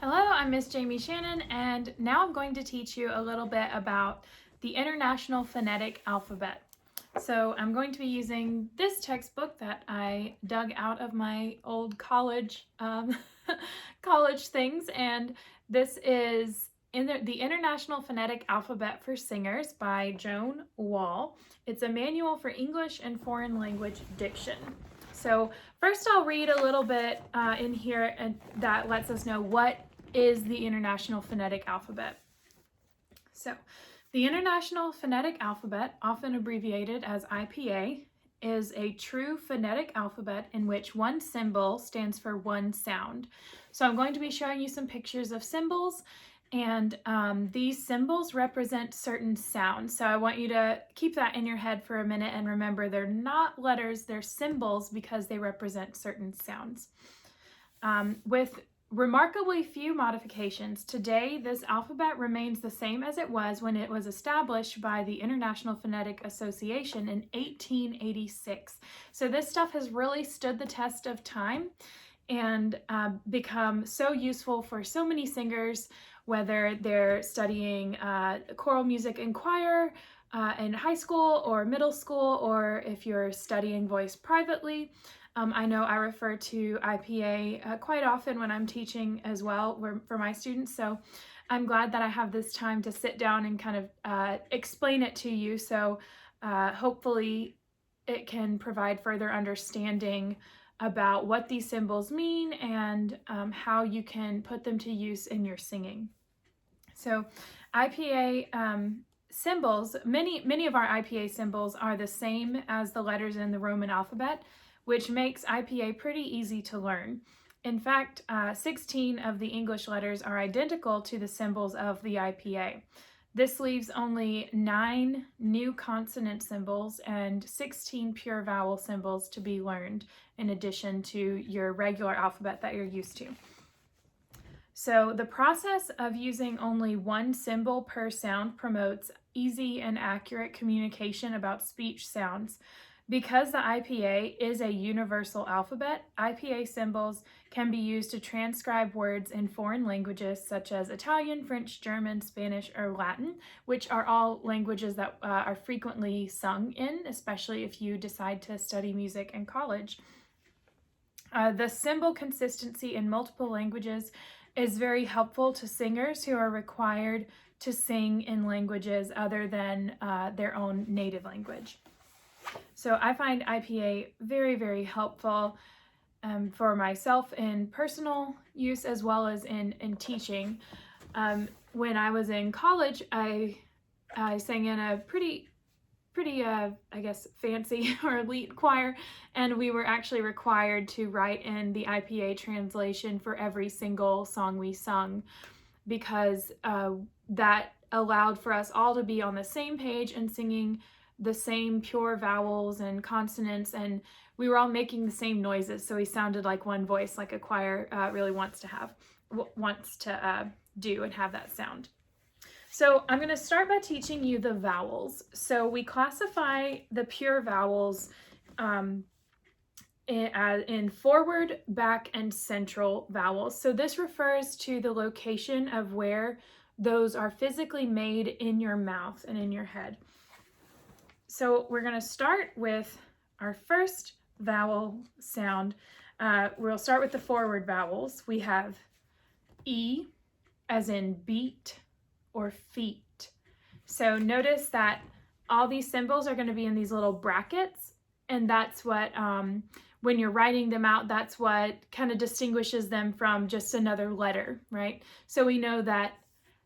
Hello, I'm Miss Jamie Shannon, and now I'm going to teach you a little bit about the International Phonetic Alphabet. So I'm going to be using this textbook that I dug out of my old college college things, and this is the International Phonetic Alphabet for Singers by Joan Wall. It's a manual for English and foreign language diction. So first I'll read a little bit in here and that lets us know what is the International Phonetic Alphabet. So the International Phonetic Alphabet, often abbreviated as IPA, is a true phonetic alphabet in which one symbol stands for one sound. So I'm going to be showing you some pictures of symbols, and these symbols represent certain sounds. So I want you to keep that in your head for a minute and remember they're not letters, they're symbols because they represent certain sounds. With remarkably few modifications, today this alphabet remains the same as it was when it was established by the International Phonetic Association in 1886. So this stuff has really stood the test of time and become so useful for so many singers, whether they're studying choral music in choir in high school or middle school, or if you're studying voice privately. I know I refer to IPA quite often when I'm teaching as well for my students, so I'm glad that I have this time to sit down and kind of explain it to you, so hopefully it can provide further understanding about what these symbols mean and how you can put them to use in your singing. So IPA symbols, many of our IPA symbols are the same as the letters in the Roman alphabet, which makes IPA pretty easy to learn. In fact, 16 of the English letters are identical to the symbols of the IPA. This leaves only 9 new consonant symbols and 16 pure vowel symbols to be learned, in addition to your regular alphabet that you're used to. So the process of using only one symbol per sound promotes easy and accurate communication about speech sounds. Because the IPA is a universal alphabet, IPA symbols can be used to transcribe words in foreign languages such as Italian, French, German, Spanish, or Latin, which are all languages that are frequently sung in, especially if you decide to study music in college. The symbol consistency in multiple languages is very helpful to singers who are required to sing in languages other than their own native language. So I find IPA very, very helpful for myself in personal use as well as in teaching. When I was in college, I sang in a pretty I guess fancy or elite choir, and we were actually required to write in the IPA translation for every single song we sung, because that allowed for us all to be on the same page and singing the same pure vowels and consonants, and we were all making the same noises, so we sounded like one voice, like a choir really wants to do and have that sound. So I'm going to start by teaching you the vowels. So we classify the pure vowels in forward, back, and central vowels. So this refers to the location of where those are physically made in your mouth and in your head. So we're going to start with our first vowel sound. We'll start with the forward vowels. We have E as in beat or feet. So notice that all these symbols are going to be in these little brackets, and that's what, when you're writing them out, that's what kind of distinguishes them from just another letter, right? So we know that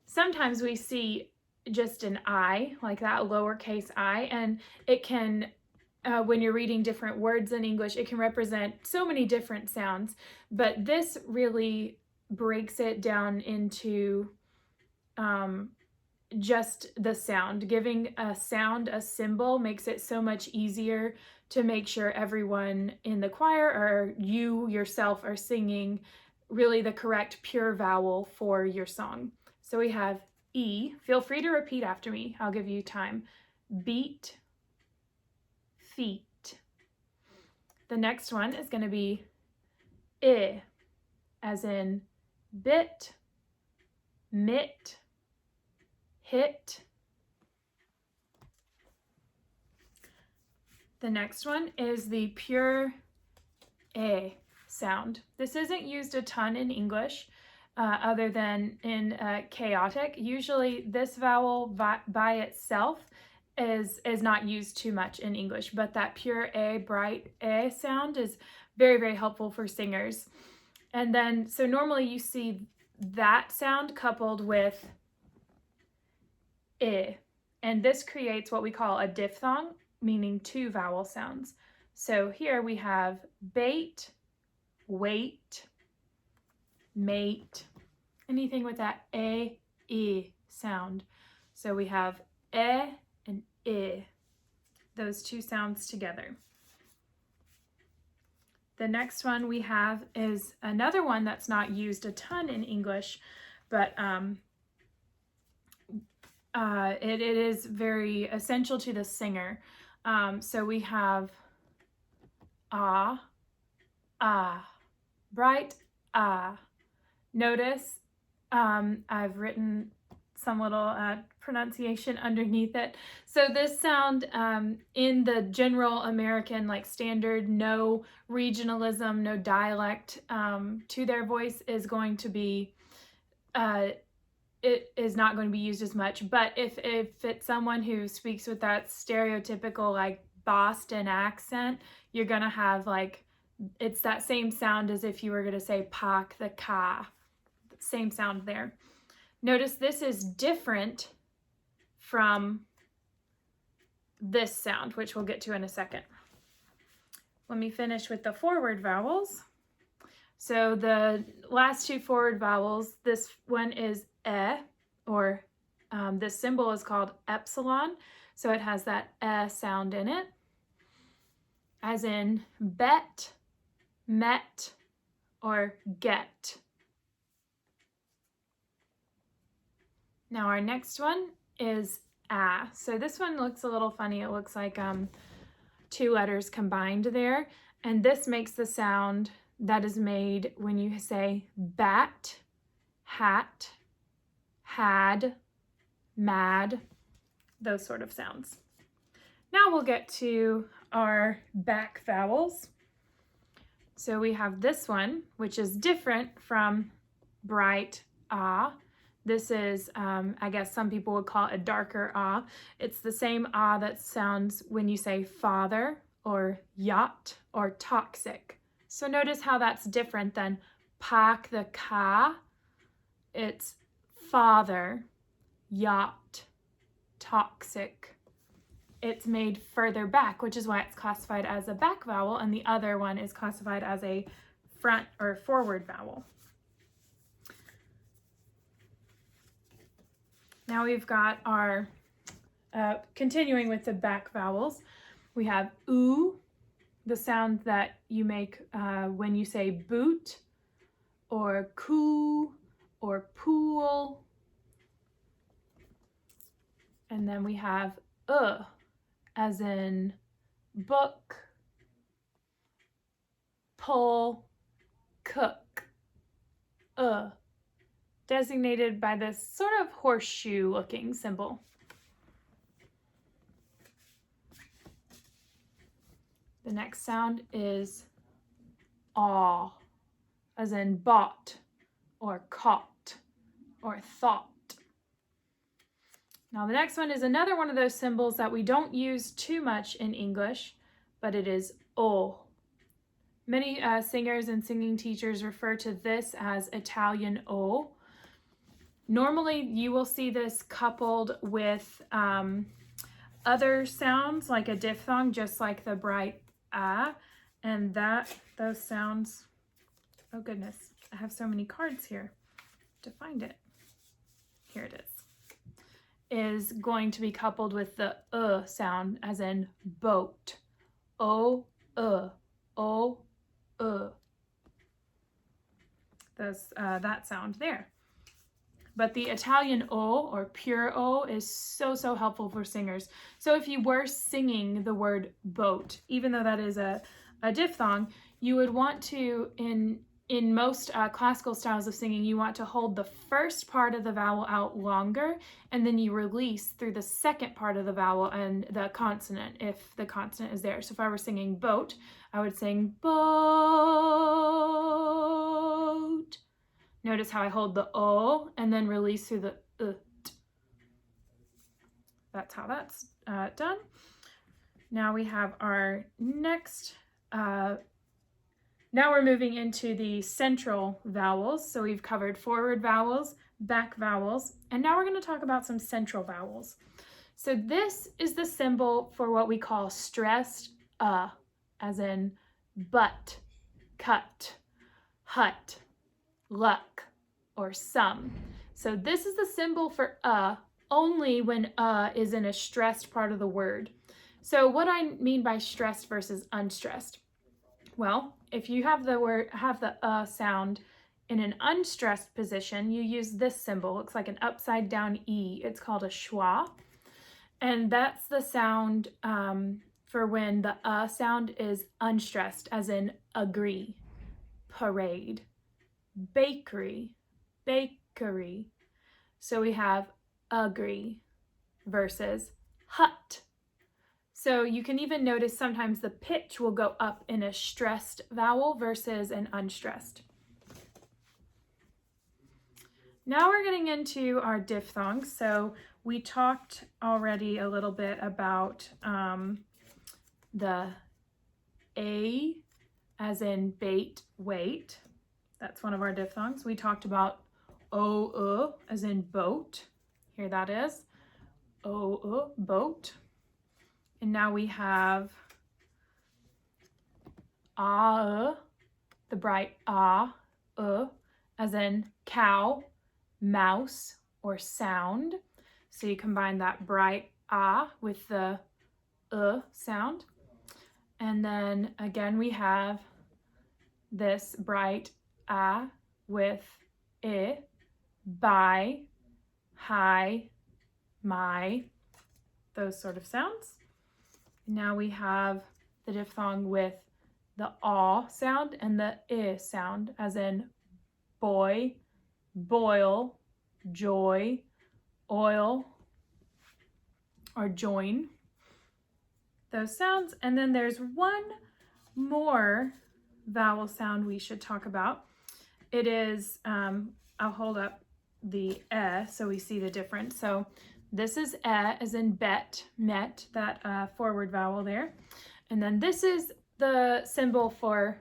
sometimes we see just an I, like that lowercase I, and it can, when you're reading different words in English, it can represent so many different sounds, but this really breaks it down into just the sound. Giving a sound a symbol makes it so much easier to make sure everyone in the choir or you yourself are singing really the correct pure vowel for your song. So we have E. Feel free to repeat after me. I'll give you time. Beat, feet. The next one is going to be I, as in bit mit, hit. The next one is the pure A sound. This isn't used a ton in English other than in chaotic. Usually this vowel by itself is not used too much in English, but that pure A, bright A sound is very, very helpful for singers. And then, so normally you see that sound coupled with I, and this creates what we call a diphthong, meaning two vowel sounds. So here we have bait, wait, mate, anything with that A, I sound. So we have E and I, those two sounds together. The next one we have is another one that's not used a ton in English, but it is very essential to the singer. So we have ah, bright ah. Notice I've written some little pronunciation underneath it. So this sound in the general American like standard, no regionalism, no dialect to their voice is going to be it is not going to be used as much. But if it's someone who speaks with that stereotypical like Boston accent, you're gonna have like, it's that same sound as if you were gonna say pak the ka, same sound there. Notice this is different from this sound, which we'll get to in a second. Let me finish with the forward vowels. So the last two forward vowels, this one is e, or this symbol is called epsilon. So it has that e sound in it, as in bet, met, or get. Now our next one is a. So this one looks a little funny. It looks like two letters combined there. And this makes the sound that is made when you say bat, hat, had, mad, those sort of sounds. Now we'll get to our back vowels. So we have this one, which is different from bright ah. This is, I guess some people would call it a darker ah. It's the same ah that sounds when you say father or yacht or toxic. So notice how that's different than pak the ka. It's father, yacht, toxic. It's made further back, which is why it's classified as a back vowel, and the other one is classified as a front or forward vowel. Now we've got our, continuing with the back vowels, we have oo, the sound that you make when you say boot, or coo, or pool. And then we have as in book, pull, cook, designated by this sort of horseshoe looking symbol. The next sound is aw, as in bought, or caught, or thought. Now the next one is another one of those symbols that we don't use too much in English, but it is o. Many singers and singing teachers refer to this as Italian o. Normally you will see this coupled with other sounds like a diphthong, just like the bright ah, and those sounds, oh goodness, I have so many cards here to find it. Here it is going to be coupled with the sound, as in boat, o, that sound there. But the Italian O, or pure O, is so helpful for singers. So if you were singing the word boat, even though that is a diphthong, you would want to, in in most classical styles of singing, you want to hold the first part of the vowel out longer, and then you release through the second part of the vowel and the consonant, if the consonant is there. So if I were singing boat, I would sing boat. Notice how I hold the O and then release through the t. That's how that's done. Now we have our next now we're moving into the central vowels. So we've covered forward vowels, back vowels, and now we're going to talk about some central vowels. So this is the symbol for what we call stressed as in but, cut, hut, luck, or some. So this is the symbol for only when is in a stressed part of the word. So what I mean by stressed versus unstressed. Well, if you have the sound in an unstressed position, you use this symbol. It looks like an upside down E. It's called a schwa. And that's the sound for when the sound is unstressed, as in agree, parade, bakery, bakery. So we have agree versus hut. So you can even notice sometimes the pitch will go up in a stressed vowel versus an unstressed. Now we're getting into our diphthongs. So we talked already a little bit about the A as in bait, wait. That's one of our diphthongs. We talked about O, as in boat. Here that is. O, boat. And now we have the bright as in cow, mouse, or sound. So you combine that bright with the sound. And then again we have this bright with by, hi, my, those sort of sounds. Now we have the diphthong with the sound and the sound, as in boy, boil, joy, oil, or join. Those sounds. And then there's one more vowel sound we should talk about. It is, I'll hold up the so we see the difference. So this is as in bet, met, that forward vowel there. And then this is the symbol for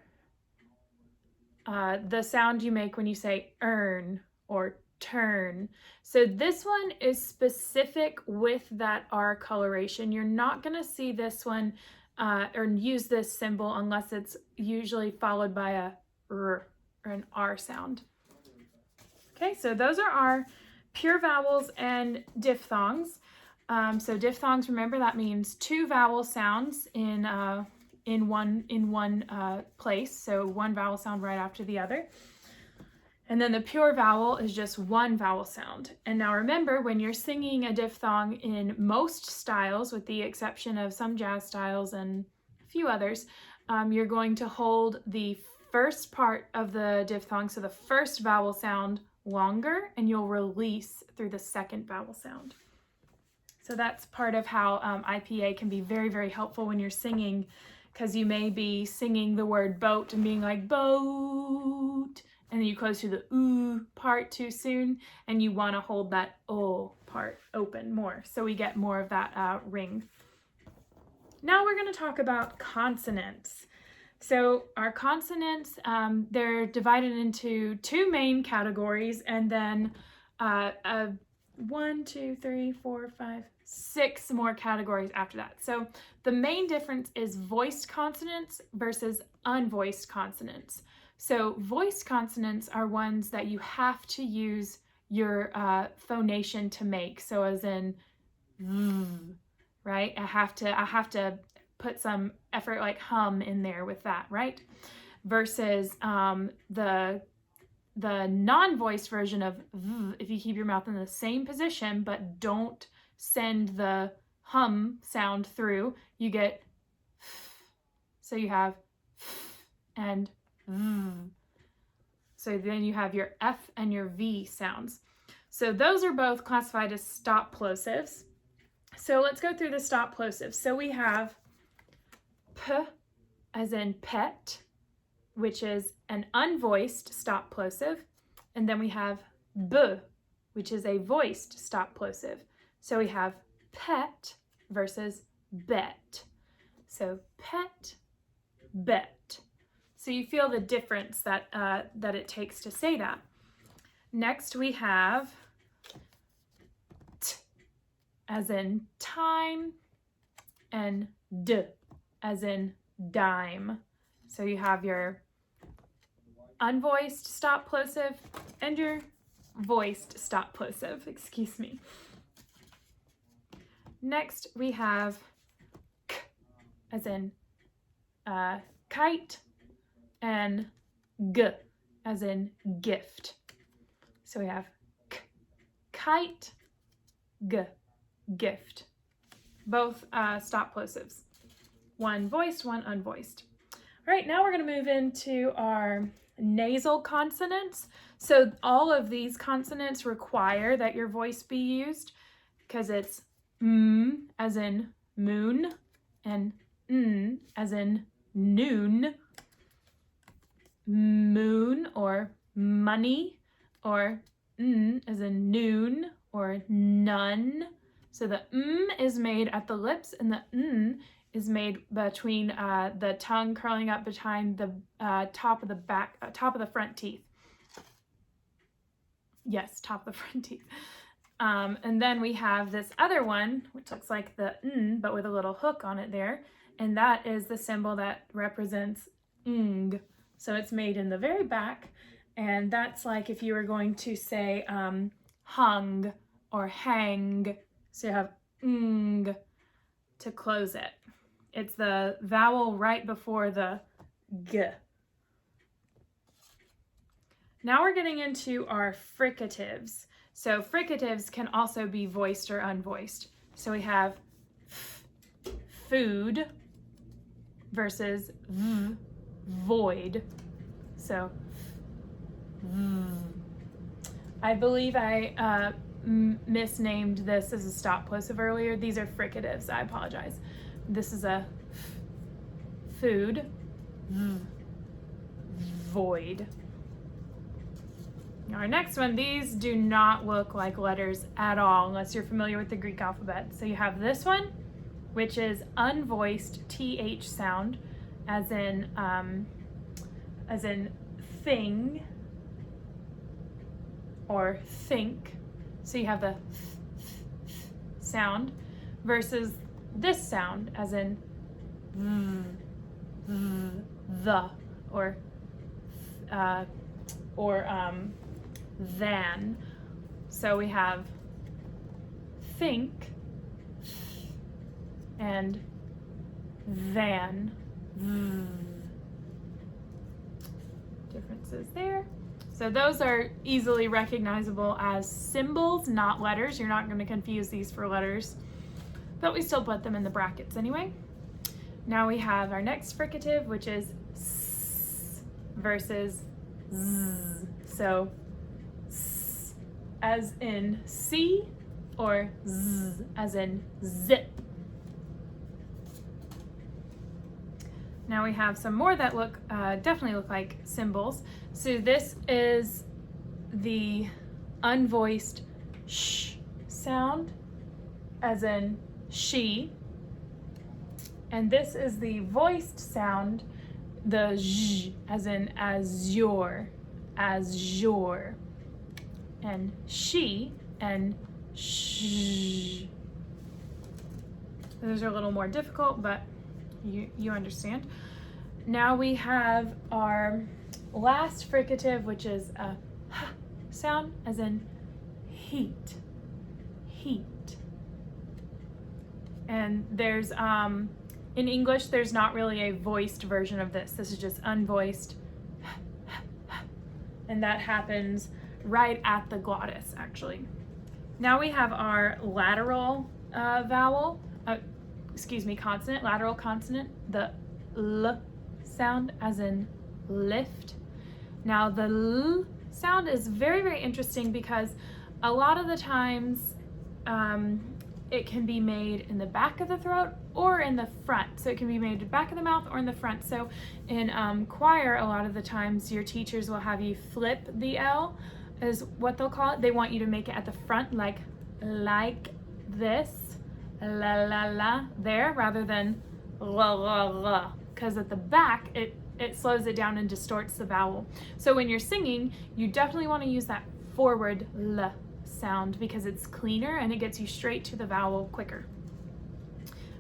the sound you make when you say earn or turn. So this one is specific with that R coloration. You're not going to see this one or use this symbol unless it's usually followed by a R or an R sound. Okay, so those are our pure vowels and diphthongs. So diphthongs, remember, that means two vowel sounds in one place. So one vowel sound right after the other. And then the pure vowel is just one vowel sound. And now remember, when you're singing a diphthong in most styles, with the exception of some jazz styles and a few others, you're going to hold the first part of the diphthong, so the first vowel sound, longer, and you'll release through the second vowel sound. So that's part of how IPA can be very, very helpful when you're singing, because you may be singing the word boat and being like boat, and then you close to the ooh part too soon, and you want to hold that o part open more, so we get more of that ring. Now we're going to talk about consonants. So our consonants, they're divided into two main categories, and then 1, 2, 3, 4, 5, 6 more categories after that. So the main difference is voiced consonants versus unvoiced consonants. So voiced consonants are ones that you have to use your phonation to make. So as in v, right? I have to put some effort, like hum in there with that, right? Versus the non-voiced version of v, if you keep your mouth in the same position but don't send the hum sound through, you get f. So you have f and v. So then you have your F and your V sounds. So those are both classified as stop plosives. So let's go through the stop plosives. So we have P as in pet, which is an unvoiced stop plosive. And then we have B, which is a voiced stop plosive. So we have pet versus bet. So pet, bet. So you feel the difference that it takes to say that. Next we have T as in time and D as in dime. So you have your unvoiced stop plosive and your voiced stop plosive, excuse me. Next we have K as in kite and G as in gift. So we have K, kite, G, gift. Both stop plosives. One voiced, one unvoiced. All right, now we're going to move into our nasal consonants. So all of these consonants require that your voice be used because it's M as in moon and N as in noon, moon or money, or N as in noon or none. So the M is made at the lips and the N is made between the tongue curling up behind the top of the front teeth. Yes, top of the front teeth. And then we have this other one, which looks like the N, but with a little hook on it there. And that is the symbol that represents ng. So it's made in the very back. And that's like if you were going to say hung or hang. So you have ng to close it. It's the vowel right before the g. Now we're getting into our fricatives. So fricatives can also be voiced or unvoiced. So we have food versus void. So I believe I misnamed this as a stop plosive earlier. These are fricatives. I apologize. This is a food, void. Our next one, these do not look like letters at all unless you're familiar with the Greek alphabet. So you have this one, which is unvoiced TH sound, as in thing or think. So you have the sound versus this sound, as in the or than. So we have think and than. Differences there. So those are easily recognizable as symbols, not letters. You're not going to confuse these for letters, but we still put them in the brackets anyway. Now we have our next fricative, which is s versus z. So s as in see or z as in zip. Now we have some more that look definitely look like symbols. So this is the unvoiced sh sound, as in she. And this is the voiced sound, the zh, as in azure, azure. And she and sh. Those are a little more difficult, but you understand. Now we have our last fricative, which is a h sound, as in heat, heat. And there's, in English, there's not really a voiced version of this. This is just unvoiced. And that happens right at the glottis, actually. Now we have our lateral consonant, lateral consonant, the L sound, as in lift. Now the L sound is very, very interesting because a lot of the times it can be made in the back of the throat or in the front. So it can be made in the back of the mouth or in the front. So in choir, a lot of the times your teachers will have you flip the L, is what they'll call it. They want you to make it at the front, like this, la la la, there, rather than la la la, because at the back it slows it down and distorts the vowel. So when you're singing, you definitely want to use that forward L sound because it's cleaner and it gets you straight to the vowel quicker.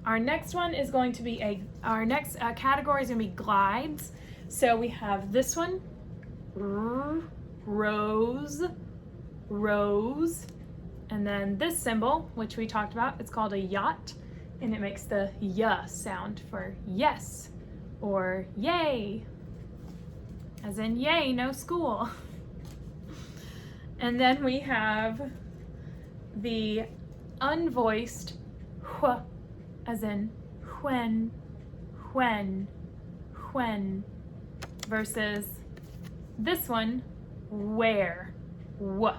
Our next one is going to be our next category is going to be glides. So we have this one, rose, rose, and then this symbol, which we talked about, it's called a yacht, and it makes the y sound for yes, or yay, as in yay, no school. And then we have the unvoiced wh, as in when, versus this one, where, w.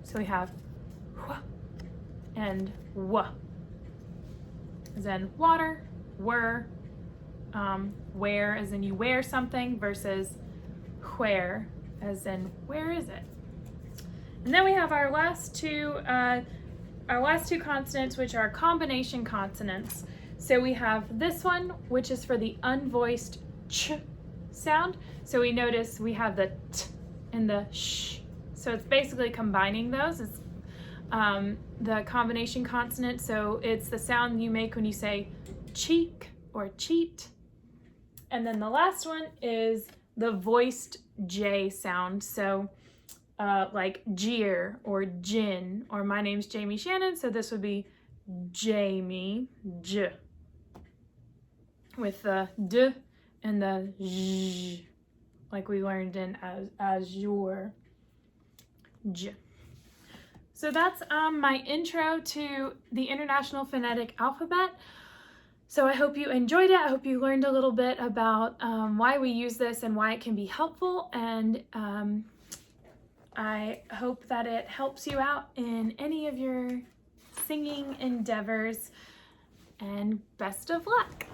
So we have wh and w, as in water, were, where as in you wear something, versus where as in where is it. And then we have our last two consonants, which are combination consonants. So we have this one, which is for the unvoiced ch sound. So we notice we have the t and the sh. So it's basically combining those. It's the combination consonant. So it's the sound you make when you say cheek or cheat. And then the last one is the voiced J sound. So like jeer or gin, or my name's Jamie Shannon, so this would be Jamie, J, with the D and the J, like we learned in Azure, J. So that's my intro to the International Phonetic Alphabet. So I hope you enjoyed it. I hope you learned a little bit about why we use this and why it can be helpful, and I hope that it helps you out in any of your singing endeavors, and best of luck.